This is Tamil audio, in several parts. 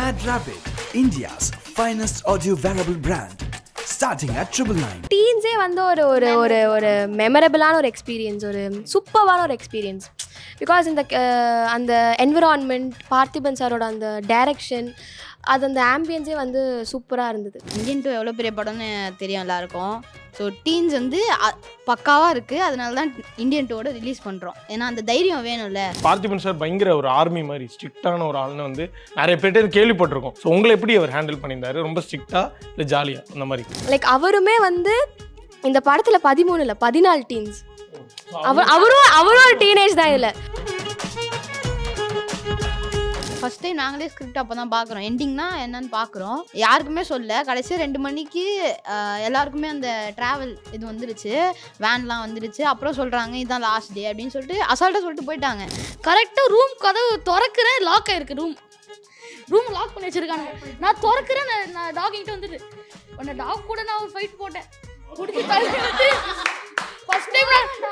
Mad Rabbit, India's finest audio wearable brand, starting at 999. டீன்ஸே வந்து ஒரு ஒரு ஒரு ஒரு மெமரபிளான ஒரு எக்ஸ்பீரியன்ஸ், ஒரு சூப்பர்வான ஒரு எக்ஸ்பீரியன்ஸ். பிகாஸ் இந்த அந்த என்விரான்மெண்ட், பார்த்திபன் சாரோட அந்த டைரக்ஷன், அது அந்த ஆம்பியன்ஸே வந்து சூப்பராக இருந்தது. இந்தியன் 2 எவ்வளோ பெரிய படம்னு தெரியும் எல்லாருக்கும். ஸோ டீன்ஸ் வந்து பக்காவாக இருக்குது. அதனால தான் இந்தியன் 2 ரிலீஸ் பண்ணுறோம். ஏன்னா அந்த தைரியம் வேணும்ல. பார்த்திபன் சார் பயங்கர ஒரு ஆர்மி மாதிரி ஸ்ட்ரிக்டான ஒரு ஆள்னு வந்து நிறைய பேர்ட்டு கேள்விப்பட்டிருக்கோம். ஸோ உங்களை எப்படி அவர் ஹேண்டில் பண்ணியிருந்தாரு? ரொம்ப ஸ்ட்ரிக்டாக இல்லை ஜாலியாக அந்த மாதிரி? லைக் அவருமே வந்து இந்த படத்தில் 13 இல்லை 14 டீன்ஸ். அவரும் ஒரு டீனேஜ் தான் இதில். ஃபஸ்ட் டைம் நாங்களே ஸ்கிரிப்ட் அப்போ தான் பார்க்குறோம். எண்டிங்னா என்னன்னு பார்க்குறோம். யாருக்குமே சொல்ல. கடைசியாக 2 மணிக்கு எல்லாருக்குமே அந்த ட்ராவல் இது வந்துருச்சு, வேன்லாம் வந்துருச்சு. அப்புறம் சொல்கிறாங்க இதுதான் லாஸ்ட் டே அப்படின்னு சொல்லிட்டு அசால்ட்டாக சொல்லிட்டு போயிட்டாங்க. கரெக்டாக ரூம் கதவு திறக்கிறேன், லாக் ஆயிருக்கு. ரூம் லாக் பண்ணி வச்சிருக்காங்க. நான் திறக்கிறேன், நான் டாக் கிட்ட வந்துட்டு அந்த டாக் கூட நான் ஒரு ஃபைட் போட்டேன்.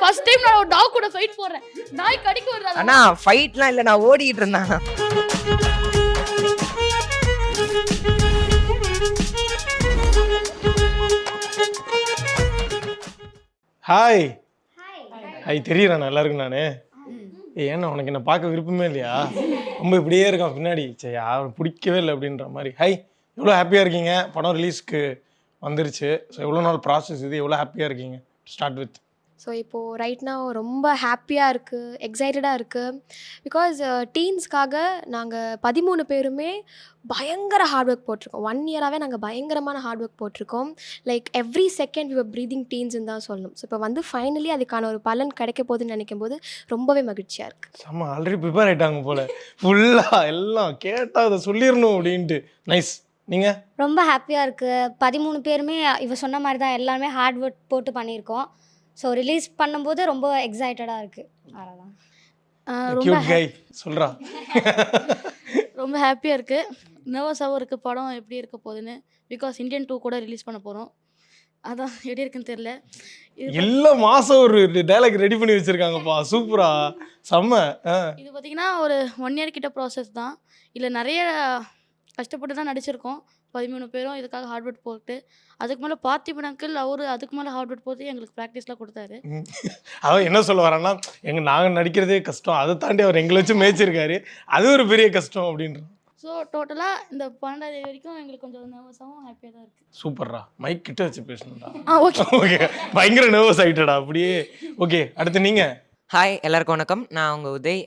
ஃபர்ஸ்ட் டைம் நான் ஒரு டாக் கூட ஃபைட் போடுறேன். நாய் கடிக்க வருது. அண்ணா ஃபைட்லாம் இல்லை, நான் ஓடிக்கிட்டு இருந்தேன். ஹாய் ஹாய் தெரியுறேன் எல்லாருக்கும் நான். ஏன்னா உனக்கு என்ன பார்க்க விருப்பமே இல்லையா? ரொம்ப இப்படியே இருக்கான் பின்னாடி. சரி யாரும் பிடிக்கவே இல்லை அப்படின்ற மாதிரி. ஹாய், எவ்வளோ ஹாப்பியாக இருக்கீங்க? படம் ரிலீஸ்க்கு வந்துருச்சு. ஸோ எவ்வளோ நாள் ப்ராசஸ் இது? எவ்வளோ ஹாப்பியாக இருக்கீங்க? Start with. ஸோ இப்போது ரைட் நான் ரொம்ப ஹாப்பியாக இருக்குது, எக்ஸைட்டடாக இருக்குது. பிகாஸ் டீன்ஸ்க்காக நாங்கள் 13 பேருமே பயங்கர ஹார்ட் ஒர்க் போட்டிருக்கோம். 1 இயராகவே நாங்கள் பயங்கரமான ஹார்ட் ஒர்க் போட்டிருக்கோம். Like every second we were breathing டீன்ஸ்ன்னு தான் சொல்லணும். ஸோ இப்போ வந்து ஃபைனலி அதுக்கான ஒரு பலன் கிடைக்க போகுதுன்னு நினைக்கும் போது ரொம்பவே மகிழ்ச்சியாக இருக்குது. செம்ம, ஆல்ரெடி ப்ரிப்பேர் ஆகிட்டாங்க போல் ஃபுல்லாக. எல்லாம் கேட்டால் அதை சொல்லிடணும் அப்படின்ட்டு. நைஸ். நீங்கள்? ரொம்ப ஹாப்பியாக இருக்குது. 13 பேருமே இவ சொன்ன மாதிரி தான் எல்லாருமே ஹார்ட் ஒர்க் போட்டு பண்ணியிருக்கோம். ஸோ ரிலீஸ் பண்ணும்போது ரொம்ப எக்ஸைட்டடாக இருக்குது. அவ்வளோதான். சொல்கிறா. ரொம்ப ஹாப்பியாக இருக்குது, நர்வஸாகவும் இருக்குது. படம் எப்படி இருக்க போகுதுன்னு. பிகாஸ் இந்தியன் 2 கூட ரிலீஸ் பண்ண போகிறோம். அதான் எப்படி இருக்குன்னு தெரியல. எல்லா மாதம் ஒரு டைலாக் ரெடி பண்ணி வச்சுருக்காங்கப்பா. சூப்பரா, செம்ம. இது பார்த்திங்கன்னா ஒரு 1 இயர் கிட்ட ப்ராசஸ் தான். இல்லை நிறைய கஷ்டப்பட்டு தான் நடிச்சிருக்கோம். 13 பேரும் இதுக்காக ஹார்ட் ஒர்க் போட்டு, அதுக்கு மேலே பார்த்திபன் அங்கிள் அவரு அதுக்கு மேலே ஹார்ட் ஒர்க் போட்டு எங்களுக்கு ப்ராக்டிஸ்லாம் கொடுத்தாரு. அவன் என்ன சொல்ல வரான்னா, நாங்கள் நடிக்கிறதே கஷ்டம், அதை தாண்டி அவர் எங்களை வச்சு மேய்ச்சிருக்காரு, அது ஒரு பெரிய கஷ்டம் அப்படின்ற. ஸோ டோட்டலாக இந்த 12ஆம் தேதி வரைக்கும் எங்களுக்கு கொஞ்சம் நர்வஸாகவும் ஹாப்பியாக தான் இருக்குது. சூப்பர்ரா, மைக் கிட்ட வச்சு பேசணும்டா. ஓகே ஓகே, பயங்கர நர்வஸ் ஆகிட்டடா அப்படியே. ஓகே, அடுத்து நீங்கள். ஹாய் எல்லாருக்கும் வணக்கம். நான் உங்கள் உதய்.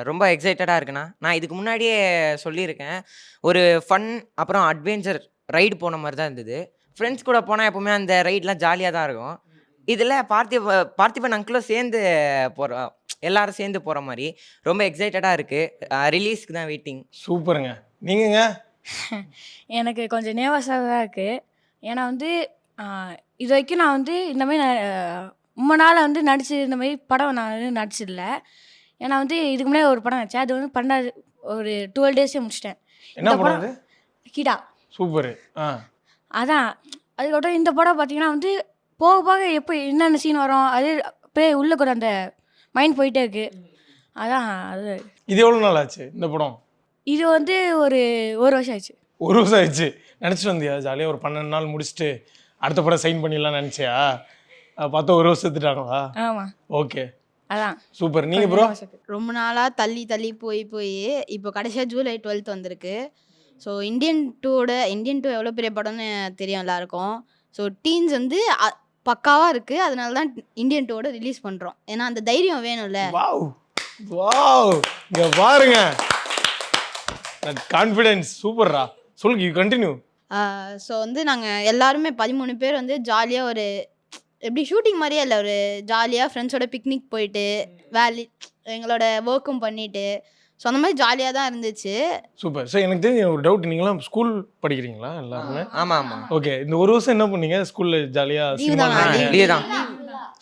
ரொம்ப எக்ஸைட்டடாக இருக்குண்ணா. நான் இதுக்கு முன்னாடியே சொல்லியிருக்கேன், ஒரு ஃபன் அப்புறம் அட்வென்ச்சர் ரைடு போன மாதிரி தான் இருந்தது. ஃப்ரெண்ட்ஸ் கூட போனால் எப்போவுமே அந்த ரைட்லாம் ஜாலியாக தான் இருக்கும். இதில் பார்த்திபன் அங்கிளும் சேர்ந்து போகிறோம், எல்லாரும் சேர்ந்து போகிற மாதிரி ரொம்ப எக்ஸைட்டடாக இருக்குது. ரிலீஸ்க்கு தான் வெயிட்டிங். சூப்பருங்க. நீங்கங்க? எனக்கு கொஞ்சம் நேர்வஸாக தான் இருக்குது. ஏன்னா வந்து இது வரைக்கும் நான் வந்து இந்த மாதிரி ரொம்ப நாள் வந்து நடிச்சு இந்த மாதிரி படம் நான் வந்து நடிச்சிடல. ஏன்னா வந்து இதுக்கு முன்னாடி ஒரு படம் நடிச்சேன், அது வந்து 12 ஒரு 12 டேஸே முடிச்சிட்டேன். என்ன படம் அது? கிடா. சூப்பர். அதான். அதுக்கப்புறம் இந்த படம் பார்த்தீங்கன்னா வந்து போக போக எப்போ என்னென்ன சீன் வரும் அது அப்படியே உள்ள கூட அந்த மைண்ட் போயிட்டே இருக்கு. அதான் அது. இது எவ்வளோ நாள் ஆச்சு இந்த படம்? இது வந்து ஒரு வருஷம் ஆயிடுச்சு. 1 வருஷம் ஆயிடுச்சு. நினச்சிட்டு வந்தியா ஜாலியாக ஒரு 12 நாள் முடிச்சுட்டு அடுத்த படம் சைன் பண்ணிடலாம் நினச்சியா? பார்த்தா 1 வருஷம் எடுத்துட்டாங்களா? ஆமாம். ஓகே, அதான் சூப்பர். நீங்கள் ப்ரோ? ரொம்ப நாளாக தள்ளி போய் இப்போ கடைசியாக ஜூலை 12 வந்திருக்கு. ஸோ இந்தியன் 2 எவ்வளோ பெரிய படம்னு தெரியும் எல்லாருக்கும். ஸோ டீன்ஸ் வந்து பக்காவாக இருக்குது. அதனால தான் இந்தியன் 2 ரிலீஸ் பண்ணுறோம். ஏன்னா அந்த தைரியம் வேணும்ல. வாவ் வாவ், இங்கே பாருங்க, கான்ஃபிடென்ஸ். சூப்பர்ரா, சொல்லுங்க, யூ கண்டினியூ. ஸோ வந்து நாங்கள் எல்லாருமே 13 பேர் வந்து ஜாலியாக ஒரு எப்படி ஷூட்டிங் மாதிரியே இல்லை, ஒரு ஜாலியாக ஃப்ரெண்ட்ஸோட பிக்னிக் போயிட்டு எங்களோட ஒர்க்கும் பண்ணிவிட்டு, ஸோ அந்த மாதிரி ஜாலியாக தான் இருந்துச்சு. சூப்பர். சார் எனக்கு தெரிஞ்ச ஒரு டவுட், நீங்களாம் ஸ்கூல் படிக்கிறீங்களா எல்லாருமே? ஆமாம் ஆமாம். ஓகே, இந்த 1 வருஷம் என்ன பண்ணீங்க ஸ்கூலில்? ஜாலியாக லீவ் தான்.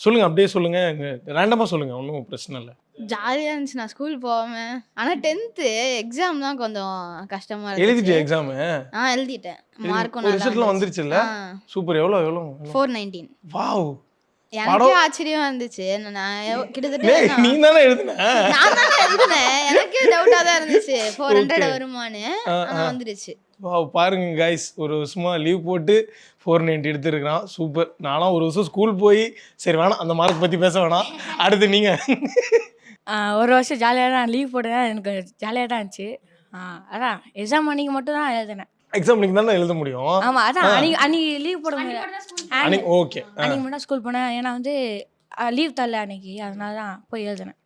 சொல்லுங்கள், அப்படியே சொல்லுங்கள், ரேண்டமாக சொல்லுங்கள், ஒன்றும் பிரச்சனை இல்லை. ஜாலியாக இருந்துச்சு. நான் ஸ்கூல் போகாமல். ஆனால் 10th எக்ஸாம் தான் கொஞ்சம் கஷ்டமாக இருந்துச்சு. எழுதிட்டு எக்ஸாமு? எழுதிட்டேன். மார்க்கும் ரிசல்ட்லாம் வந்துருச்சு இல்லை? சூப்பர். எவ்வளோ? 419. வாவ், எனக்கே ஆச்சரியமா இருந்துச்சு. நான் கிட்டத்தட்ட டேய் நீ தானே எழுதுன நான் தானே எழுதுனேன். எனக்கே டவுட்டா தான் இருந்துச்சு 400 Okay. வருமான்னு. ஆனா வந்துருச்சு. வாவ் பாருங்க கைஸ், ஒரு வருஷமா லீவ் போட்டு 490 எடுத்துருக்கான். சூப்பர். நானும் ஒரு வருஷம் ஸ்கூல் போய் சரி வேணாம் அந்த மார்க் பற்றி பேச வேணாம். அடுத்து நீங்கள் ஒரு வருஷம் ஜாலியாக தான் லீவ் போட்டேன், எனக்கு ஜாலியாக தான் இருந்துச்சு. அதான் எக்ஸாம் அன்னைக்கு மட்டும் தான் எழுதினேன். எக்ஸாம் நீங்கள் தானே எழுத முடியும். ஆமாம், அதான் அன்னைக்கு லீவ் போட முடியல. ஓகே. அன்னைக்கு மட்டும் ஸ்கூல் போனேன், ஏன்னா வந்து லீவ் தரல அன்னைக்கு, அதனால தான் போய் எழுதினேன்.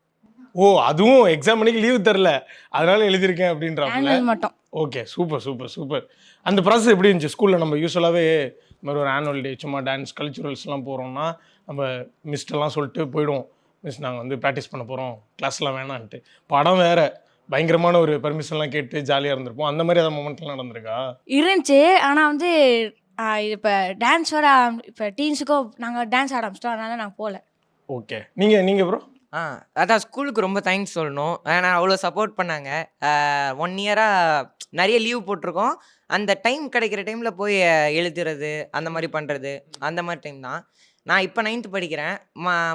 ஓ அதுவும் எக்ஸாம் அன்னைக்கு லீவு தரல அதனால எழுதியிருக்கேன் அப்படின்றாங்க. ஆனுவல் மட்டும். Okay super super super. அந்த ப்ராசஸ் எப்படி இருந்துச்சு ஸ்கூலில்? நம்ம யூஸ்வலாகவே இந்த மாதிரி ஒரு ஆனுவல் டே சும்மா டான்ஸ் கல்ச்சுரல்ஸ்லாம் போகிறோம்னா நம்ம மிஸ்டெல்லாம் சொல்லிட்டு போயிடுவோம். மிஸ் நாங்கள் வந்து ப்ராக்டிஸ் பண்ண போகிறோம், கிளாஸ்லாம் வேணான்ட்டு. படம் வேறு பயங்கரமான ஒரு பர்மிஷன்லாம் கேட்டு ஜாலியாக இருந்திருப்போம். அந்த மாதிரி ஏதாவது மொமெண்ட்லாம் நடந்திருக்கா? இருந்துச்சு, ஆனால் வந்து இப்போ டான்ஸோட இப்போ டீன்ஸுக்கும் நாங்கள் டான்ஸ் ஆட ஆரம்பிச்சிட்டோம், அதனால நாங்கள் போகல. ஓகே. நீங்கள் ப்ரோ? அதான் ஸ்கூலுக்கு ரொம்ப தேங்க்ஸ் சொல்லணும். ஏன்னா அவ்வளோ சப்போர்ட் பண்ணாங்க. 1 இயராக நிறைய லீவ் போட்டிருக்கோம். அந்த டைம் கிடைக்கிற டைமில் போய் எழுதுறது அந்த மாதிரி பண்ணுறது அந்த மாதிரி டைம் தான். நான் இப்போ 9th படிக்கிறேன்.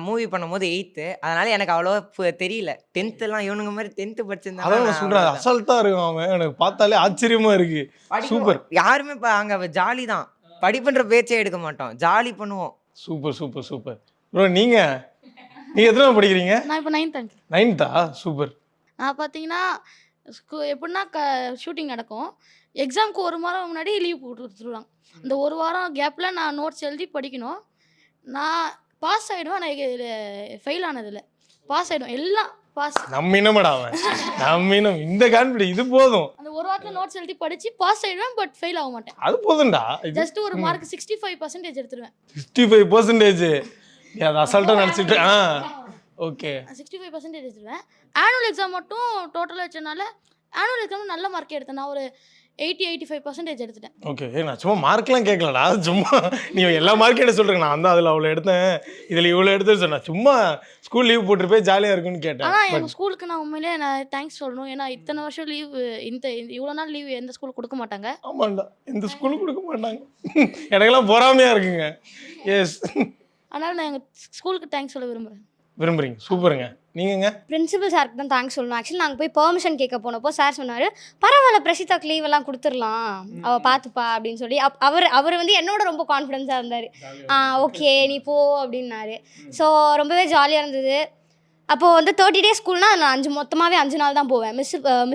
மூவி பண்ணும்போது 8th. அதனால் எனக்கு அவ்வளோவா தெரியல. 10th இவனுங்க மாதிரி 10th அதான் படிச்சிருந்தேன். நான் சொல்கிறேன், அசால்ட்டாக இருக்கும் அவன். எனக்கு பார்த்தாலே ஆச்சரியமாக இருக்குது. சூப்பர். யாருமே இப்போ அங்கே ஜாலி தான். படிப்புன்ற பேச்சே எடுக்க மாட்டோம், ஜாலி பண்ணுவோம். Super super super. ப்ரோ நீங்கள் எத்தனை படிக்கிறீங்க? நான் இப்போ 9th. 9th super. நான் பார்த்தீங்கன்னா எப்படின்னா ஷூட்டிங் நடக்கும். எக்ஸாமுக்கு 1 வாரம் முன்னாடி லீவ் போட்டு கொடுத்துருவாங்க. அந்த 1 வாரம் கேப்பில் நான் நோட்ஸ் எழுதி படிக்கணும். நான் பாஸ் ஆகிடுவேன். நான் ஃபெயில் ஆனதில்லை, பாஸ் ஆகிடுவேன். எல்லாம் பாஸ். நம்ம இனமடா அவன், நம்ம இனம். இந்த கான்ஃபிடன்ஸ் இது போதும். அந்த 1 வாரத்தில் நோட்ஸ் எழுதி படித்து பாஸ் ஆகிடுவேன், பட் ஃபெயில் ஆக மாட்டேன். அது போதும்டா. ஜஸ்ட் ஒரு மார்க் 65% எடுத்துருவேன். 65%? நீ அதை அசால்ட்டாக நினச்சிட்டு ஓகே 65% எடுத்துருவேன். ஆனுவல் எக்ஸாம் மட்டும் டோட்டலாக வச்சனால ஆனுவல் எக்ஸாம் நல்ல மார்க் எடுத்தேன். நான் ஒரு 85% எடுத்துட்டேன். ஓகே. நான் சும்மா மார்க்லாம் கேட்கலடா, சும்மா நீ எல்லா மார்க்கும் எடுத்து சொல்கிறேன். நான் வந்து அதில் அவ்வளோ எடுத்தேன், இதில் இவ்வளோ எடுத்து சொன்னேன். சும்மா ஸ்கூல் லீவ் போட்டு போய் ஜாலியாக இருக்குன்னு கேட்டேன். ஆனால் எங்கள் ஸ்கூலுக்கு நான் உண்மையிலே நான் தேங்க்ஸ் சொல்லணும். ஏன்னா இத்தனை வருஷம் லீவ், இவ்வளோ நாள் லீவ் எந்த ஸ்கூல் கொடுக்க மாட்டாங்க. ஆமாண்டா, இந்த ஸ்கூலுக்கு கொடுக்க மாட்டாங்க. எனக்கெல்லாம் பொறாமையாக இருக்குங்க. எஸ். அதனால் நான் எங்கள் ஸ்கூலுக்கு தேங்க்ஸ் சொல்ல விரும்புகிறீங்க. சூப்பருங்க. நீங்கங்க? பிரின்சிபல் சாருக்கு தான் தேங்க்ஸ் சொல்லணும். ஆக்சுவலி நாங்கள் போய் பெர்மிஷன் கேட்க போனப்போ சார் சொன்னார், பரவாயில்ல பிரசிதாக்கு லீவ் எல்லாம் கொடுத்துடலாம், அவள் பார்த்துப்பா அப்படின்னு சொல்லி. அவர் வந்து என்னோட ரொம்ப கான்ஃபிடென்ஸாக இருந்தார். ஓகே நீ போ அப்படின்னாரு. ஸோ ரொம்பவே ஜாலியாக இருந்தது. அப்போது வந்து 30 days ஸ்கூல்னால் நான் மொத்தமாகவே 5 நாள் தான் போவேன்.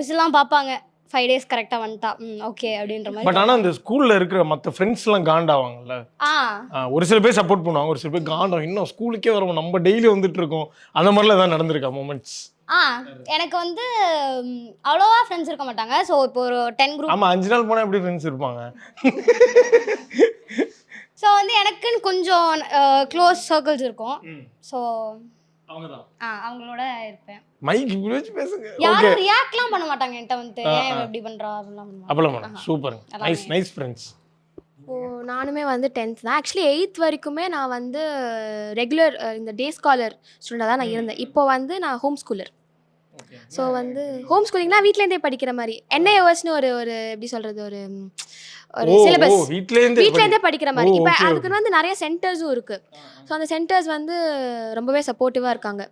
மிஸ்ஸெல்லாம் பார்ப்பாங்க 5 days கரெக்டாக வந்துட்டா ஓகே அப்படின்ற மாதிரி. பட் ஆனால் அந்த ஸ்கூலில் இருக்கிற மற்ற ஃப்ரெண்ட்ஸ்லாம் காண்டாவாங்கல்ல. ஒரு சில பேர் சப்போர்ட் பண்ணுவாங்க, ஒரு சில பேர் காண்டாகும். இன்னும் ஸ்கூலுக்கே வரோம், நம்ம டெய்லி வந்துட்டு இருக்கோம். அந்த மாதிரிலாம் தான் நடந்திருக்கா மூமெண்ட்ஸ்? எனக்கு வந்து அவ்வளோவா ஃப்ரெண்ட்ஸ் இருக்க மாட்டாங்க. ஸோ இப்போ ஒரு 10 group. ஆமாம், 5 நாள் போனால் எப்படி ஃப்ரெண்ட்ஸ் இருப்பாங்க? ஸோ வந்து எனக்குன்னு கொஞ்சம் க்ளோஸ் சர்க்கிள்ஸ் இருக்கும். ஸோ அவங்களோட இருப்பேன். மைக் இப்படி வச்சு பேசுங்க. யாரும் ரியாக்ட்லாம் பண்ண மாட்டாங்க என்கிட்ட வந்து, ஏன் எப்படி பண்றா அப்படிலாம் பண்ணுவாங்க. அப்பலாம் சூப்பர். Nice friends. நானுமே வந்து 10th தான். ஆக்சுவலி 8th வரைக்குமே நான் வந்து ரெகுலர் இந்த டே ஸ்காலர் ஸ்டூடெண்டாக தான் நான் இருந்தேன். இப்போ வந்து நான் ஹோம் ஸ்கூலர். ஸோ வந்து ஹோம் ஸ்கூலிங்னா வீட்டிலேருந்தே படிக்கிற மாதிரி. NIOSனு ஒரு எப்படி சொல்கிறது, ஒரு சிலபஸ் வீட்டிலேருந்தே படிக்கிற மாதிரி. இப்போ அதுக்கு வந்து நிறைய சென்டர்ஸும் இருக்குது. ஸோ அந்த சென்டர்ஸ் வந்து ரொம்பவே சப்போர்ட்டிவாக இருக்காங்க.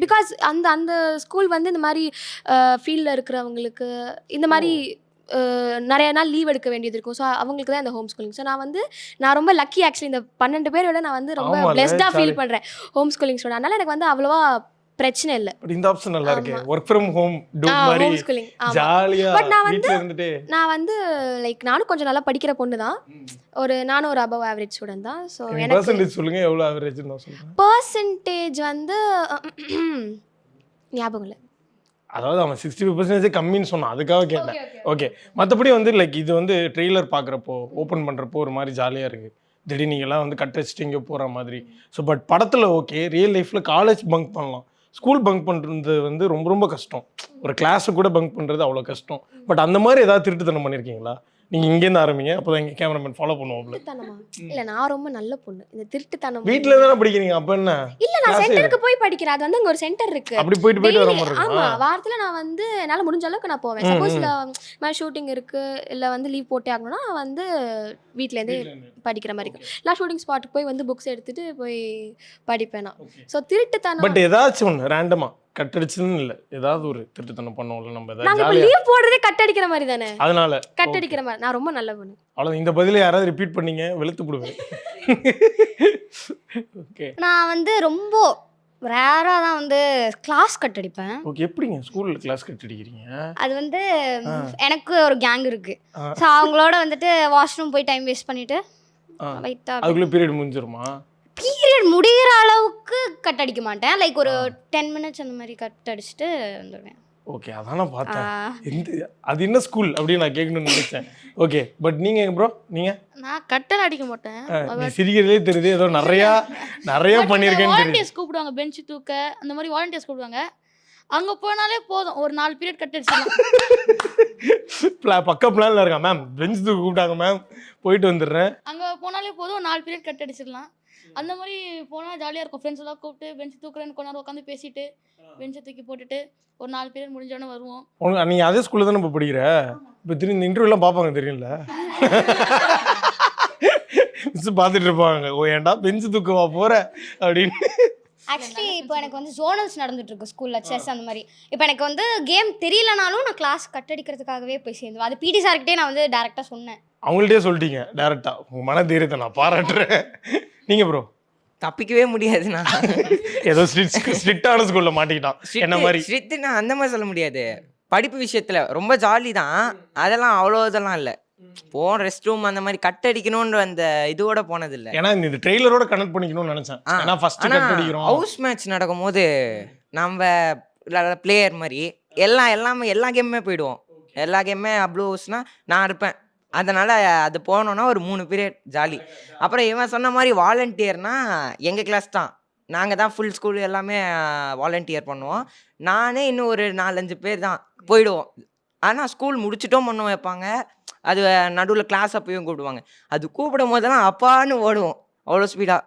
பிகாஸ் அந்த ஸ்கூல் வந்து இந்த மாதிரி ஃபீல்டில் இருக்கிறவங்களுக்கு இந்த மாதிரி நிறைய நாள் லீவ் எடுக்க வேண்டியது இருக்கும். ஸோ அவங்களுக்கு தான் இந்த ஹோம் ஸ்கூலிங். ஸோ நான் ரொம்ப லக்கி. ஆக்சுவலி இந்த 12 பேரை விட நான் வந்து ரொம்ப பிளெஸ்டாக ஃபீல் பண்ணுறேன் ஹோம் ஸ்கூலிங் ஸ்டூடெண்ட். அதனால் எனக்கு வந்து அவ்வளோவா பிரச்சனை இல்லை. இந்த ஆப்ஷன் நல்லா இருக்கு. வொர்க் ஃப்ரம் ஹோம் டூ மாதிரி ஹோம் ஸ்கூலிங் ஜாலியா. பட் நான் வந்து லைக் நானும் கொஞ்சம் நல்லா படிக்கிற பொண்ணு தான். நானும் ஒரு அபவ் ஆவரேஜ் ஸ்டூடெண்ட் தான். ஸோ எனக்கு பெர்சன்டேஜ் சொல்லுங்க, எவ்வளோ ஆவரேஜ்னு நான் சொல்றேன். பெர்சன்டேஜ் வந்து ஞாபகம் இல்லை. அதாவது அவன் 65% கம்மின்னு சொன்னான், அதுக்காக கேட்டேன். ஓகே. மற்றபடி வந்து லைக் இது வந்து ட்ரெய்லர் பார்க்குறப்போ ஓப்பன் பண்ணுறப்போ ஒரு மாதிரி ஜாலியாக இருக்குது. திடீர்னு நீங்கள்லாம் வந்து கட் அடிச்சுட்டு இங்கே போகிற மாதிரி. ஸோ பட் படத்தில் ஓகே, ரியல் லைஃப்பில் காலேஜ் பங்க் பண்ணலாம், ஸ்கூல் பங்க் பண்ணுறது வந்து ரொம்ப ரொம்ப கஷ்டம். ஒரு கிளாஸு கூட பங்க் பண்ணுறது அவ்வளோ கஷ்டம். பட் அந்த மாதிரி ஏதாவது திருட்டுத்தனம் பண்ணியிருக்கீங்களா? நீங்கள் இங்கேருந்து ஆரம்பிங்க, அப்போ தான் எங்கள் கேமராமேன் ஃபாலோ பண்ணுவோம்ல. திருட்டுத்தனமா? இல்ல நான் ரொம்ப நல்ல பொண்ணு. இந்த திருட்டுத்தனம் வீட்டில் தானே படிக்கிறீங்க, அப்போ என்ன? இல்ல நான் class சென்டருக்கு போய் படிக்கிறேன். அது வந்து அங்க ஒரு சென்டர் இருக்கு. அப்படி போயிட்டு வர Daily- மாதிரி ஆமா இருக்குமா? வாரத்துல நான் வந்து என்னால முடிஞ்ச அளவுக்கு நான் போவேன். சப்போஸ் மாதிரி ஷூட்டிங் இருக்கு இல்ல வந்து லீவ் போட்டே ஆகணும்னா நான் வந்து வீட்ல இருந்தே படிக்கிற மாதிரி இருக்கும். நான் ஷூட்டிங் ஸ்பாட்டுக்கு போய் வந்து புக்ஸ் எடுத்துட்டு போய் படிப்பேன் நான். ஸோ திருட்டுத்தனம் பட் ஏதாச்சும் ஒன்று ரேண்டமாக கட்டடிச்சுன்னு இல்லை, ஏதாவது ஒரு திருட்டுத்தனம் பண்ணுவோம்ல நம்ம, ஏதாவது நாங்க இப்ப ஜாலியாக. லீவ் போடுறதே கட் அடிக்கிற மாதிரி தானே. அதனால கட் அடிக்கிற மாதிரி. நான் ரொம்ப நல்ல பொண்ணு. அவ்வளோ இந்த பதிலை யாராவது ரிப்பீட் பண்ணீங்க வெளுத்து போடுவேன். ஓகே நான் வந்து ரொம்ப ரேராக தான் வந்து கிளாஸ் கட் அடிப்பேன். ஓகே. எப்படிங்க ஸ்கூலில் கிளாஸ் கட்டடிக்கிறீங்க? அது வந்து எனக்கு ஒரு கேங் இருக்கு. ஆ. ஸோ அவங்களோட வந்துட்டு வாஷ்ரூம் போய் டைம் வேஸ்ட் பண்ணிட்டு ஆ. லைட்டாக அதுக்குள்ளே பீரியட் முடிஞ்சிருமா? பீரியட் முடிகிற அளவுக்கு கட் அடிக்க மாட்டேன். லைக் ஒரு 10 மினிட்ஸ் அந்த மாதிரி கட் அடிச்சுட்டு வந்துடுவேன். ஓகே, அதான் நான் பார்த்தேன். அது என்ன ஸ்கூல் அப்படின்னு நான் கேட்கணும்னு நினைச்சேன். ஓகே, பட் நீங்கள் ப்ரோ, நீங்கள் நான் கட்டல் அடிக்க மாட்டேன். நீ சிரிக்கிறதே தெரியுது, ஏதோ நிறையா பண்ணியிருக்கேன்னு தெரியுது. வாலண்டியர்ஸ் கூப்பிடுவாங்க, பெஞ்ச் தூக்க அந்த மாதிரி வாலண்டியர்ஸ் கூப்பிடுவாங்க. அங்கே போனாலே போதும், ஒரு 4 பீரியட் கட் அடிச்சிடலாம். பக்க பிளான்ல இருக்கா மேம், பெஞ்ச் தூக்கு கூப்பிட்டாங்க மேம், போயிட்டு வந்துடுறேன். அங்கே போனாலே போதும், ஒரு 4 பீரியட் கட் அடிச்சிடலாம். அந்த மாதிரி போனால் ஜாலியாக இருக்கும். ஃப்ரெண்ட்ஸ் எல்லாம் கூப்பிட்டு பெஞ்ச் தூக்குறேன்னு கொஞ்ச நேரம் உட்காந்து பேசிட்டு பெஞ்சை தூக்கி போட்டுட்டு ஒரு 4 பீரியட் முடிஞ்சோடனே வருவோம். நீங்கள் அதே ஸ்கூலில் தானே இப்போ படிக்கிற? இப்போ திரும்பி இந்த இன்டர்வியூலாம் பார்ப்பாங்க தெரியும்ல, மிஸ் பார்த்துட்டு இருப்பாங்க, ஓ ஏன்டா பெஞ்சு தூக்கவா போகிற அப்படின்னு. ஆக்சுவலி இப்போ எனக்கு வந்து ஜோனல்ஸ் நடந்துட்டு இருக்கு ஸ்கூல்ல, செஸ் அந்த மாதிரி. இப்போ எனக்கு வந்து கேம் தெரியலனாலும் நான் கிளாஸ் கட் அடிக்கிறதுக்காகவே போய் சேர்ந்துவேன். அது பிடி சார்கிட்டே நான் வந்து டேரெக்டாக சொன்னேன். அவங்கள்ட்டே சொல்லிட்டீங்க டேரெக்டாக, உங்கள் மன தைரியத்தை நான் பாராட்டுறேன். நீங்கள் ப்ரோ? தப்பிக்கவே முடியாது. நான் ஏதோ ஸ்ட்ரிக்டான ஸ்கூலில் மாட்டிக்கிட்டான் என்ன மாதிரி. ஸ்ட்ரிக்ட்னா அந்த மாதிரி சொல்ல முடியாது. படிப்பு விஷயத்தில் ரொம்ப ஜாலி தான், அதெல்லாம் அவ்வளோ இதெல்லாம் இல்லை. போன ரெஸ்ட் ரூம் அந்த மாதிரி கட் அடிக்கணும்ன்ற அந்த இதோட போனது இல்லை. ஏன்னா இந்த ட்ரெய்லரோட கனெக்ட் பண்ணிக்கணும்னு நினைச்சேன். ஏன்னா ஃபர்ஸ்ட் கட் அடிக்கிறோம். ஹவுஸ் மேட்ச் நடக்கும்போது நம்ம பிளேயர் மாதிரி எல்லா கேமுமே போயிடுவோம். எல்லா கேமுமே அப்ளூஸ்னா நான் இருப்பேன். அதனால் அது போனோன்னா ஒரு 3 பீரியட் ஜாலி. அப்புறம் இவன் சொன்ன மாதிரி வாலண்டியர்னா எங்கள் கிளாஸ் தான், நாங்கள் தான் ஃபுல் ஸ்கூல் எல்லாமே வாலண்டியர் பண்ணுவோம். நானே இன்னும் ஒரு 4-5 பேர் தான் போயிடுவோம். ஆனால் ஸ்கூல் முடிச்சிட்டோம் பண்ண வைப்பாங்க. அது நடுவில் கிளாஸ் அப்பயும் கூப்பிடுவாங்க. அது கூப்பிடும் போதெல்லாம் அப்பான்னு ஓடுவோம், அவ்வளோ ஸ்பீடாக,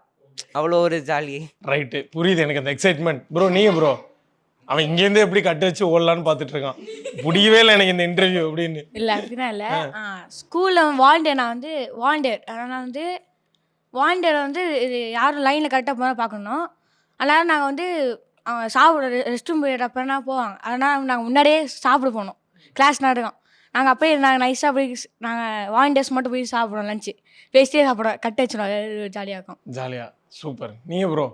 அவ்வளோ ஒரு ஜாலி. ரைட்டு, புரியுது எனக்கு அந்த எக்ஸைட்மெண்ட். ப்ரோ நீங்கள் ப்ரோ? அவன் இங்கேருந்தே எப்படி கட்டு வச்சு ஓடலான்னு பார்த்துட்டு இருக்கான். முடியவே இல்லை எனக்கு இந்த இன்டர்வியூ அப்படின்னு. இல்லை அப்படிதான் இல்லை. ஸ்கூலில் வாலண்டியர், நான் வந்து வாலண்டியர். ஆனால் வந்து வாலண்டியரை வந்து இது யாரும் லைனில் கரெக்டாக போனால் பார்க்கணும். அதனால் நாங்கள் வந்து சாப்பிட ரெஸ்ட் ரூம் போயிட்டு அப்போனா போவாங்க. அதனால் நாங்கள் முன்னாடியே சாப்பிட போனோம். கிளாஸ் நடக்கும், நாங்கள் அப்போயே நாங்கள் நைஸாக போய் நாங்கள் வாலண்டியர்ஸ் மட்டும் போய் சாப்பிடுவோம். லஞ்சு பேசிட்டே சாப்பிடுவோம், கட் வச்சுருவோம், ஜாலியாக இருக்கும். ஜாலியாக, சூப்பர். நீங்கள் ப்ரோ?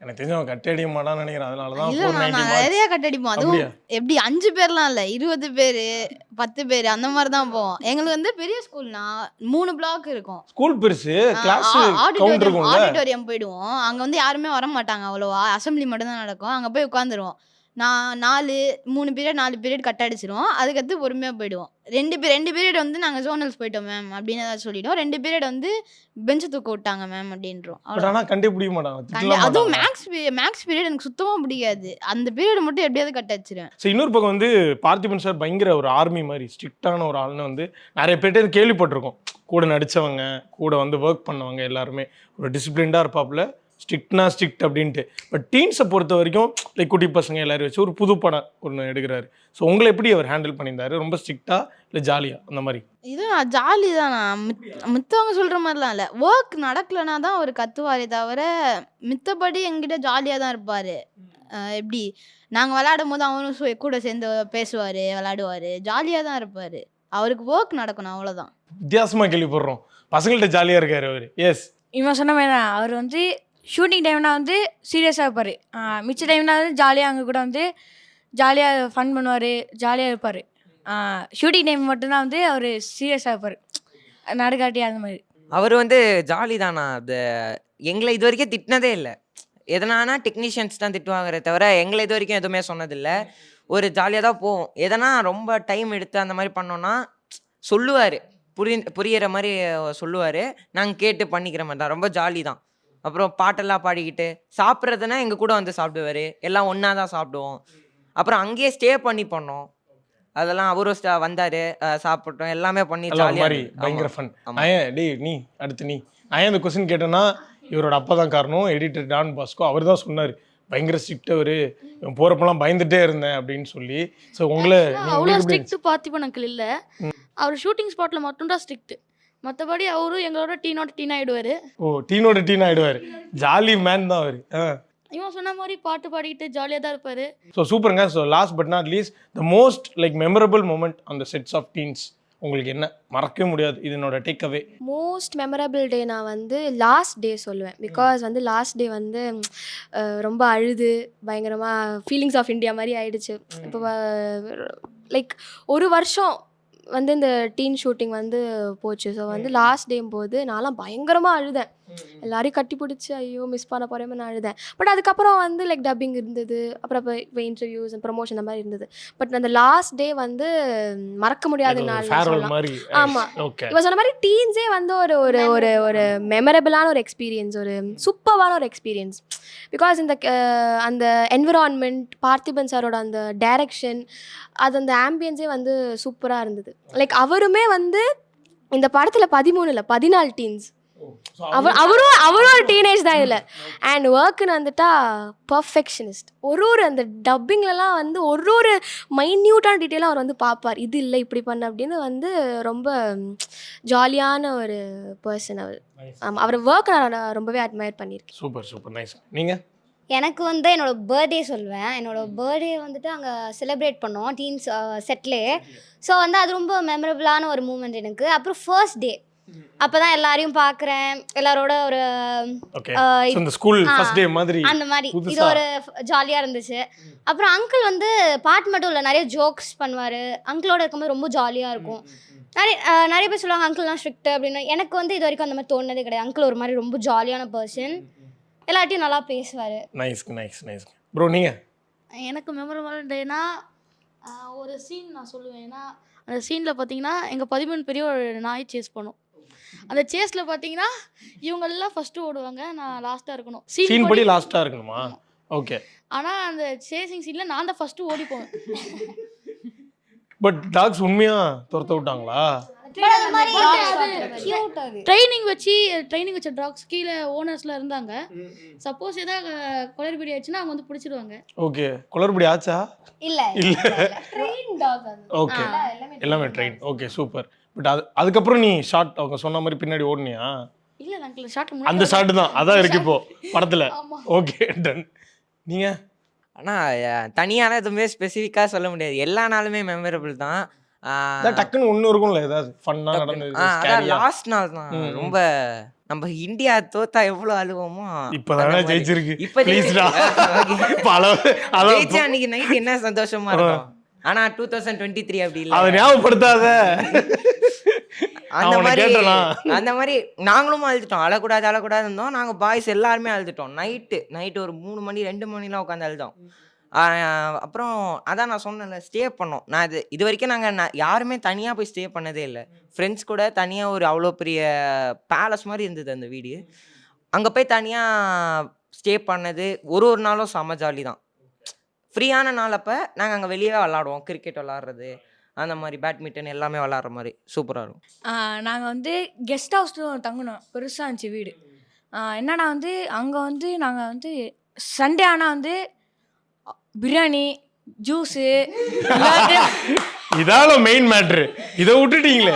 எனக்கு தெரிஞ்ச அவன் கட் அடிக்க மாட்டான்னு நினைக்கிறேன், அதனால தான் இல்ல நான் நிறைய கட் அடிப்போம். அதுவும் எப்படி 5 பேர்லாம் இல்ல, 20 பேர் 10 பேர் அந்த மாதிரி தான் போவோம். எங்களுக்கு வந்து பெரிய ஸ்கூல்னா 3 பிளாக் இருக்கும். ஸ்கூல் பெருசு, கிளாஸ் கவுண்ட் இருக்கும்ல. ஆடிட்டோரியம் போயிடுவோம். அங்க வந்து யாருமே வர மாட்டாங்க அவ்வளோவா, அசம்பிளி மட்டும் தான் நடக்கும். அங்க போய் உட்காந்துருவோம். நான் 3 பீரியட் 4 பீரியட் கட் அடிச்சிருவோம். அதுக்கடுத்து பொறுமையாக போயிடுவோம். 2 பீரியட் வந்து நாங்கள் ஜோனல்ஸ் போயிட்டோம் மேம் அப்படின்னு ஏதாவது சொல்லிட்டோம். 2 பீரியட் வந்து பெஞ்சு தூக்க விட்டாங்க மேம் அப்படின்றோம். ஆனால் கண்டுபிடிக்க மாட்டாங்க. அதுவும் மேக்ஸ் பீரியட் எனக்கு சுத்தமாக பிடிக்காது. அந்த பீரியட் மட்டும் எப்படியாவது கட் அடிச்சிருவேன். ஸோ இன்னொரு பக்கம் வந்து பார்த்திபன் சார் பயங்கர ஒரு ஆர்மி மாதிரி ஸ்ட்ரிக்டான ஒரு ஆள்னு வந்து நிறைய பேர்ட்டு கேள்விப்பட்டிருக்கோம். கூட நடித்தவங்க, கூட வந்து ஒர்க் பண்ணவங்க எல்லாருமே ஒரு டிசிப்ளின்டாக இருப்பாப்புல, ஸ்ட்ரிக்ட் அப்படின்ட்டு. பட் டீன்ஸை பொறுத்த வரைக்கும் லைக் குட்டி பசங்க எல்லாரும் வச்சு ஒரு புது படம் ஒன்று எடுக்கிறாரு. ஸோ உங்களை எப்படி அவர் ஹேண்டில் பண்ணியிருந்தாரு? ரொம்ப ஸ்ட்ரிக்டா இல்லை ஜாலியாக அந்த மாதிரி? இது ஜாலி தான். நான் மித்தவங்க சொல்கிற மாதிரிலாம் இல்லை. ஒர்க் நடக்கலைன்னா தான் அவர் கத்துவாரே தவிர மித்தபடி எங்கிட்ட ஜாலியாக தான் இருப்பார். எப்படி நாங்கள் விளையாடும் போது அவரும் கூட சேர்ந்து பேசுவார், விளையாடுவார், ஜாலியாக தான் இருப்பார். அவருக்கு ஒர்க் நடக்கணும், அவ்வளோதான். வித்தியாசமாக கேள்விப்படுறோம். பசங்கள்கிட்ட ஜாலியாக இருக்கார் அவர். எஸ், இவன் சொன்ன மாதிரி தான். அவர் வந்து ஷூட்டிங் டைம்னா வந்து சீரியஸாக இருப்பார். மிச்ச டைம்னா வந்து ஜாலியாக அங்கே கூட வந்து ஜாலியாக ஃபன் பண்ணுவார், ஜாலியாக இருப்பார். ஷூட்டிங் டைம் மட்டும்தான் வந்து அவர் சீரியஸாக இருப்பார், நடுக்காட்டி அந்த மாதிரி. அவர் வந்து ஜாலி தானா. அது எங்களை இது வரைக்கும் திட்டினதே இல்லை. எதனானா டெக்னீஷியன்ஸ் தான் திட்டுவாங்கிறத தவிர எங்களை இது வரைக்கும் எதுவுமே சொன்னதில்லை. ஒரு ஜாலியாக தான் போவோம். எதனா ரொம்ப டைம் எடுத்து அந்த மாதிரி பண்ணோன்னா சொல்லுவார், புரியிற மாதிரி சொல்லுவார். நாங்கள் கேட்டு பண்ணிக்கிற மாதிரி தான், ரொம்ப ஜாலி தான். அப்புறம் பாட்டெல்லாம் பாடிக்கிட்டு சாப்பிட்றதுனா எங்கள் கூட வந்து சாப்பிடுவார். எல்லாம் ஒன்றா தான் சாப்பிடுவோம். அப்புறம் அங்கேயே ஸ்டே பண்ணி பண்ணோம். அதெல்லாம் அவரும் வந்தார், சாப்பிட்டோம், எல்லாமே பண்ணி எல்லாம் ஒரு ஜாலியாக மாதிரி பயங்கர ஃபன். ஆமா. நான் ஏன் டேய் நீ அடுத்து நீ நான் ஏன் இந்த கொஸ்டின் கேட்டேன்னா இவரோட அப்பா தான் காரணம். எடிட்டர் டான் பாஸ்கோ அவர் தான் சொன்னார் பயங்கர ஸ்ட்ரிக்ட் அவரு, இவன் போகிறப்பெல்லாம் பயந்துட்டே இருந்தேன் அப்படின்னு சொல்லி. ஸோ உங்களை அவ்வளோ ஸ்ட்ரிக்ட் பார்த்திபன் அங்கிள் இல்லை. அவர் ஷூட்டிங் ஸ்பாட்டில் மட்டும்தான் ஸ்ட்ரிக்ட். மற்றபடி அவரும் எங்களோட டீனோட டீன் ஆகிடுவார். ஓ டீனோட டீன் ஆகிடுவார். ஜாலி மேன் தான் அவர். இவன் சொன்ன மாதிரி பாட்டு பாடிக்கிட்டு ஜாலியாக தான் இருப்பார். ஸோ சூப்பருங்க. So last but not least the most like memorable moment on the sets of teens உங்களுக்கு என்ன மறக்கவே முடியாது, இது என்னோட takeaway? Most memorable day நான் வந்து லாஸ்ட் டே சொல்லுவேன். பிகாஸ் வந்து லாஸ்ட் டே வந்து ரொம்ப அழுது பயங்கரமாக ஃபீலிங்ஸ் ஆஃப் இந்தியா மாதிரி ஆயிடுச்சு. இப்போ லைக் ஒரு வருஷம் வந்து இந்த டீன் ஷூட்டிங் வந்து போச்சு. ஸோ வந்து லாஸ்ட் டே போது நான்லாம் பயங்கரமாக அழுதேன். எல்லாரையும் கட்டி பிடிச்சி ஐயோ மிஸ் பண்ண போகிறேமே நான் அழுதேன். பட் அதுக்கப்புறம் வந்து லைக் டப்பிங் இருந்தது, அப்புறம் இப்போ இன்டர்வியூஸ் ப்ரமோஷன் அந்த மாதிரி இருந்தது. பட் அந்த லாஸ்ட் டே வந்து மறக்க முடியாத நாள் சொல்லலாம். ஆமாம், இப்போ சொன்ன மாதிரி டீன்ஸே வந்து ஒரு ஒரு ஒரு ஒரு மெமரபிளான ஒரு எக்ஸ்பீரியன்ஸ், ஒரு சூப்பரான ஒரு எக்ஸ்பீரியன்ஸ். பிகாஸ் இந்த அந்த என்விரான்மெண்ட், பார்த்திபன் சாரோட அந்த டைரக்ஷன், அது அந்த ஆம்பியன்ஸே வந்து சூப்பராக இருந்தது. லைக் அவருமே வந்து இந்த படத்தில் 13 இல்லை 14 டீன்ஸ். அவரும் ஒரு டீனேஜ் தான் இதில். அண்ட் ஒர்க்குன்னு வந்துட்டா பர்ஃபெக்ஷனிஸ்ட். ஒரு அந்த டப்பிங்லலாம் வந்து ஒரு மைன்யூட்டான டீட்டெயிலாக அவர் வந்து பார்ப்பார். இது இல்லை இப்படி பண்ண அப்படின்னு வந்து ரொம்ப ஜாலியான ஒரு பர்சன் அவர். ஆமாம், அவர் ஒர்க் நான் ரொம்பவே அட்மையர் பண்ணியிருக்கேன். Super super nice. நீங்கள்? எனக்கு வந்து என்னோடய பர்த்டே சொல்வேன். என்னோடய பர்த்டே வந்துட்டு அங்கே செலிப்ரேட் பண்ணோம் டீன்ஸ் செட்லேயே. ஸோ வந்து அது ரொம்ப மெமரபிளான ஒரு மூமெண்ட் எனக்கு. அப்புறம் ஃபர்ஸ்ட் டே அப்போ தான் எல்லாரையும் பார்க்குறேன், எல்லாரோட ஒரு அந்த மாதிரி இது ஒரு ஜாலியாக இருந்துச்சு. அப்புறம் அங்கிள் வந்து பாட்டு மட்டும் இல்லை, நிறைய ஜோக்ஸ் பண்ணுவார். அங்கிளோட இருக்கும்போது ரொம்ப ஜாலியாக இருக்கும். நிறைய பேர் சொல்லுவாங்க அங்கிள்லாம் ஸ்ட்ரிக்ட் அப்படின்னு. எனக்கு வந்து இது வரைக்கும் அந்த மாதிரி தோணுனதே கிடையாது. அங்கிள் ஒரு மாதிரி ரொம்ப ஜாலியான பர்சன், எல்லார்ட்டையும் நல்லா பேசுவார். Nice nice nice. ப்ரோ நீங்கள்? எனக்கு மெமரபிள் டேனா ஒரு சீன் நான் சொல்லுவேன். ஏன்னா அந்த சீனில் பார்த்தீங்கன்னா எங்கள் 13 பெரிய ஒரு நாய் சேஸ் பண்ணோம். அந்த சேஸில் பார்த்தீங்கன்னா இவங்கெல்லாம் ஃபஸ்ட்டு ஓடுவாங்க, நான் லாஸ்ட்டாக இருக்கணும். சீன் படி லாஸ்ட்டாக இருக்கணுமா? ஓகே. ஆனால் அந்த சேசிங் சீனில் நான் தான் ஃபஸ்ட்டு ஓடி போவேன். பட் டாக்ஸ் உண்மையாக துரத்த விட்டாங்களா? ட்ரைனிங் வச்ச டாக்ஸ் கீழே ஓனர்ஸ்லாம் இருந்தாங்க. சப்போஸ் ஏதாவது குளறுபடி ஆயிடுச்சுன்னா அவங்க வந்து பிடிச்சிடுவாங்க. ஓகே. குளறுபடி ஆச்சா? இல்லை ட்ரெயின் டாக். ஓகே, எல்லாமே ட்ரெயின். Okay super. பட் அதுக்கப்புறம் நீ ஷார்ட் அவங்க சொன்ன மாதிரி பின்னாடி ஓடுனியா? இல்லை நாங்கள் ஷார்ட் அந்த ஷார்ட் தான் அதான் இருக்கு இப்போ படத்தில். Okay done. நீங்கள்? ஆனால் தனியான எதுவுமே ஸ்பெசிஃபிக்காக சொல்ல முடியாது, எல்லா நாளுமே மெமரபிள் தான். டக்குன்னு ஒன்று இருக்கும்ல ஏதாவது ஃபன்னாக நடந்தது? அதான் லாஸ்ட் நாள் தான் ரொம்ப. நம்ம இந்தியா தோத்தா எவ்வளோ அழுவோமோ இப்போதானே ஜெயிச்சிருக்கு. இப்போ ப்ளீஸ்டா ஜெயிச்சா அன்னைக்கு நைட் என்ன சந்தோஷமா இருக்கும். ஆனா 2023 அப்படி இல்லை, அதை ஞாபகப்படுத்தாத. அந்த மாதிரி நாங்களும் அழுதுட்டோம். அழக்கூடாது இருந்தோம். நாங்கள் பாய்ஸ் எல்லாருமே அழுதுட்டோம். நைட்டு ஒரு 3 மணி 2 மணிலாம் உட்காந்து அழுதோம். அப்புறம் அதான் நான் சொன்னேன்ல, ஸ்டே பண்ணோம். நான் இது வரைக்கும் நாங்கள் யாருமே தனியாக போய் ஸ்டே பண்ணதே இல்லை. ஃப்ரெண்ட்ஸ் கூட தனியாக ஒரு அவ்வளோ பெரிய பேலஸ் மாதிரி இருந்தது அந்த வீடு. அங்கே போய் தனியாக ஸ்டே பண்ணது ஒரு நாளும் செம்ம ஜாலி தான். ஃப்ரீயான நாள் அப்போ நாங்கள் அங்கே வெளியே விளாடுவோம், கிரிக்கெட் விளாட்றது, அந்த மாதிரி பேட்மிண்டன் எல்லாமே விளாட்ற மாதிரி சூப்பராக இருக்கும். நாங்கள் வந்து கெஸ்ட் ஹவுஸில் தங்கினோம். பெருசாக இருந்துச்சு வீடு. என்னன்னா வந்து அங்கே வந்து நாங்கள் வந்து சண்டே ஆனால் வந்து பிரியாணி, ஜூஸு, இதால மெயின் மேட்ரு. இதை விட்டுட்டீங்களே.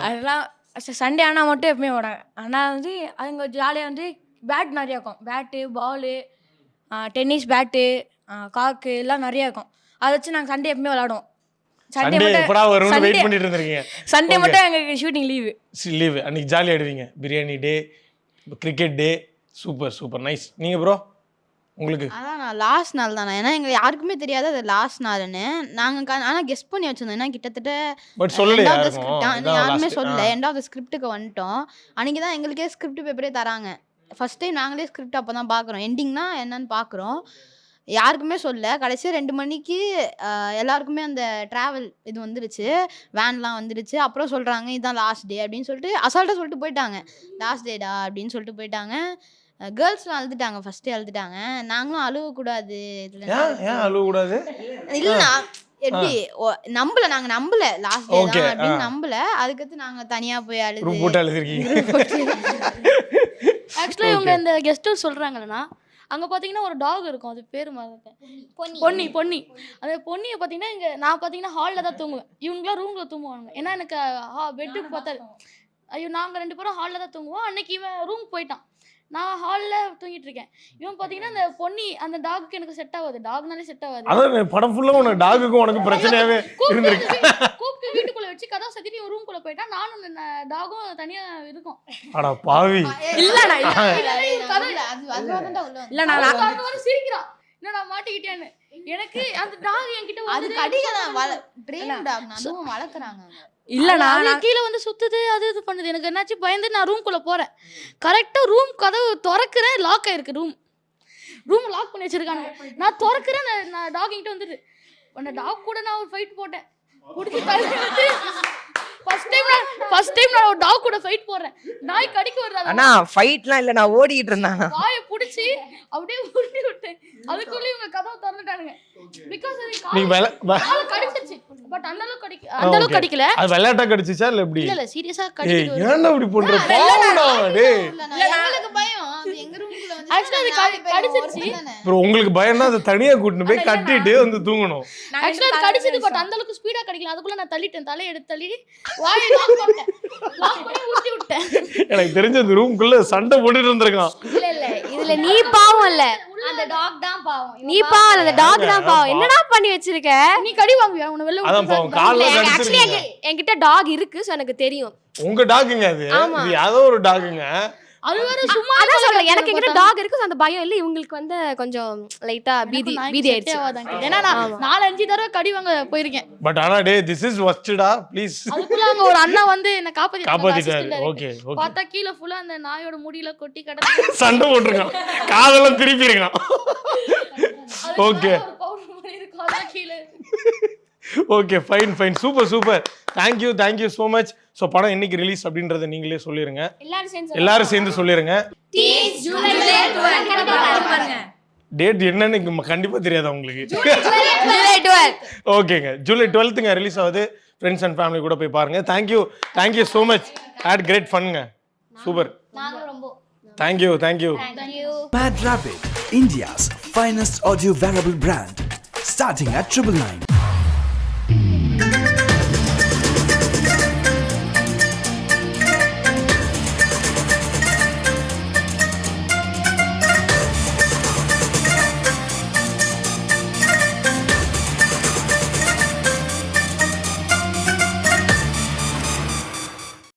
அதெல்லாம் சண்டே ஆனால் மட்டும் எப்பவுமே ஓடாங்க. ஆனால் வந்து அங்கே ஜாலியாக வந்து பேட் நிறையா இருக்கும். Bat, ball, tennis bat, cock எல்லாம் நிறையா இருக்கும். அதை வச்சு நாங்கள் சண்டே எப்பவுமே விளாடுவோம். சண்டே எப்படா வரும்னு வெயிட் பண்ணிட்டு இருந்திருக்கீங்க. சண்டே மட்டும் எங்களுக்கு ஷூட்டிங் லீவு. அன்னைக்கு ஜாலியாக ஆடுவீங்க. Biryani day, cricket day. Super super nice. நீங்கள் ப்ரோ உங்களுக்கு? அதான் நான் லாஸ்ட் நாள் தானே, ஏன்னா எங்களுக்கு யாருக்குமே தெரியாது அது லாஸ்ட் நாள்னு. நாங்கள் ஆனால் கெஸ் பண்ணி வச்சுருந்தோம். ஏன்னா கிட்டத்தட்ட பட் சொல்லல யாருமே சொல்லல. எண்ட் ஆஃப் த ஸ்கிரிப்டுக்கு வந்துட்டோம். அன்றைக்கி தான் எங்களுக்கே ஸ்கிரிப்ட் பேப்பரே தராங்க. ஃபஸ்ட் டைம் நாங்களே ஸ்கிரிப்ட் அப்போ தான் பார்க்குறோம். எண்டிங்னா என்னன்னு பார்க்குறோம். யாருக்குமே சொல்ல. கடைசியாக 2 மணிக்கு எல்லாருக்குமே அந்த ட்ராவல் இது வந்துருச்சு, வேன்லாம் வந்துருச்சு. அப்புறம் சொல்கிறாங்க இதுதான் லாஸ்ட் டே அப்படின்னு சொல்லிட்டு அசால்ட்டாக சொல்லிட்டு போயிட்டாங்க. லாஸ்ட் டேடா அப்படின்னு சொல்லிட்டு போயிட்டாங்க. கேர்ள்ஸ்லாம் அழுதுட்டாங்க, ஃபஸ்ட்டே அழுதுட்டாங்க. நாங்களும் அழுவக்கூடாது. ஏன் அழுவக்கூடாது? இல்லைண்ணா எப்படி நாங்க நம்பல லாஸ்ட் டே Okay, தான் அப்படின்னு ஆ. நம்பல. அதுக்கடுத்து நாங்க தனியா போய் ரூம் போட்டு அழுது எழுதிருக்கீங்க. ஆக்சுவலாக இவங்க இந்த கெஸ்ட் ஹவுஸ் சொல்கிறாங்கன்னா அங்கே பார்த்தீங்கன்னா ஒரு டாக் இருக்கும், அது பேர் மறந்துட்டேன். பொன்னி அந்த பொன்னியை பார்த்தீங்கன்னா இங்கே நான் பார்த்தீங்கன்னா ஹாலில் தான் தூங்குவேன். இவங்களாம் ரூமில் தூங்குவாங்க. ஏன்னா எனக்கு பெட்டுக்கு பார்த்தாரு. ஐயோ நாங்கள் 2 பேரும் ஹாலில் தான் தூங்குவோம். அன்னைக்கு இவன் ரூம் போயிட்டான், நான் ஹாலில் தூங்கிட்டு இருக்கேன். இவன் பார்த்தீங்கன்னா அந்த பொன்னி அந்த டாகுக்கு எனக்கு செட் ஆகாது, டாக்னாலே செட் ஆகாது. அதான் படம் ஃபுல்லா உனக்கு டாகுக்கும் உனக்கு பிரச்சனையாவே இருந்திருக்கு. கூப்பிட்டு வீட்டுக்குள்ளே வச்சு கதவை சத்திட்டு இவன் ரூம்குள்ளே போயிட்டான். நானும் அந்த டாகும் தனியாக இருக்கும். அட பாவி. சிரிக்கிறான், என்னடா மாட்டிக்கிட்டேன்னு. எனக்கு அந்த டாக் என்கிட்ட அது வந்து கடிக்கலாம். ட்ரெயின் டாக் அதுவும் வளர்க்குறாங்க. இல்லைண்ணா அது கீழே வந்து சுத்துது, அது இது பண்ணுது. எனக்கு என்னாச்சு, பயந்து நான் ரூம்குள்ளே போகிறேன். கரெக்டாக ரூம் கதவு திறக்கிறேன், லாக் ஆயிருக்கு. ரூம் லாக் பண்ணி வச்சிருக்காங்க. நான் திறக்கிறேன், நான் டாக் கிட்ட வந்துட்டு அந்த டாக் கூட நான் ஒரு ஃபைட் போட்டேன். பிடிச்சி தள்ளி ஃபர்ஸ்ட் டைம் நான் ஒரு டாக் கூட ஃபைட் போடுறேன். நாய் கடிக்க வருது. அண்ணா ஃபைட்லாம் இல்லை, நான் ஓடிக்கிட்டு இருந்தேன். வாயை பிடிச்சி அப்படியே உருட்டி விட்டேன். அதுக்குள்ளே இவங்க கதவை திறந்துட்டானுங்க. பிகாஸ் நீ அது கடிச்சிருச்சு. பட் அந்த அளவுக்கு கடிக்கல. அது விளையாட்டா கடிச்சிச்சா இல்ல எப்படி? இல்ல சீரியஸா ஏய் கடிக்குது. ஏன்டா இப்படி பண்ற? பாவம்டா டேய். எங்களுக்கு பயம். அது எங்க ரூமுக்குள்ள வந்து Actually அது கடிச்சிருச்சு. bro உங்களுக்கு பயம்னா அதை தனியா கூட்டிட்டு போய் கட்டிட்டு வந்து தூங்கணும். ஆக்சுவலா அது கடிச்சது, பட் அந்த அளவுக்கு ஸ்பீடா கடிக்கல. அதுக்குள்ள நான் தள்ளிட்டேன், தலையை எடுத்து தள்ளி வாயை லாக் பண்ணிட்டேன். லாக் பண்ணி ஊட்டி விட்டேன். எனக்கு தெரிஞ்ச அந்த ரூம்குள்ள சண்டை போட்டுட்டு இருந்திருக்கான். இல்ல இதுல நீ பாவம் இல்ல, அந்த டாக் தான் பாவம். நீ பாவம் இல்ல, அந்த டாக் தான் பாவம். என்னடா பண்ணி வச்சிருக்க? நீ கடி வாங்குவியா? உன்னை வெளில அதான் பாவம் விட்டு கால்ல ஆக்சுவலி கடிச்சிருக்கீங்க. என்கிட்ட டாக் இருக்கு, சோ எனக்கு தெரியும். உங்க டாகுங்க அது. ஆமா. இது யாரோ ஒரு டாகுங்க. அது வேற சும்மா அதான் சொல்றேன், எனக்கு என்கிட்ட டாக் இருக்கு, so அந்த பயம் இல்ல. இவங்களுக்கு வந்து கொஞ்சம் லைட்டா பீதி ஆயிடுச்சு. ஏன்னா நான் 4-5 தடவை கடி வாங்க போயிருக்கேன். பட் ஆனா டே திஸ் இஸ் வஸ்டடா ப்ளீஸ். அதுக்குள்ள அங்க ஒரு அண்ணா வந்து என்ன காப்பாத்திட்டாரு. Okay okay. பார்த்தா கீழே ஃபுல்லா அந்த நாயோட முடியில கொட்டி கிடக்கு. சண்டை போட்டுருக்கான். காதெல்லாம் திருப்பி இருக்கான். ஓகே பவுடர் மாதிரி இருக்கும், அதான் கீழே. Okay fine super thank you so much. So படம் என்னைக்கு ரிலீஸ் அப்படின்றத நீங்களே சொல்லிருங்க. எல்லாரும் சேர்ந்து சொல்லிருங்க. டேட் என்னன்னு கண்டிப்பா தெரியாதா உங்களுக்கு? ஜூலை 12. ஓகேங்க, ஜூலை 12ங்க ரிலீஸ் ஆகுது. ஃப்ரெண்ட்ஸ் அண்ட் ஃபேமிலி கூட போய் பாருங்க. Thank you so much. had great funங்க. சூப்பர். நாங்களும் ரொம்ப thank you. Mad Rabbit, India's finest audio wearable brand, starting at 999.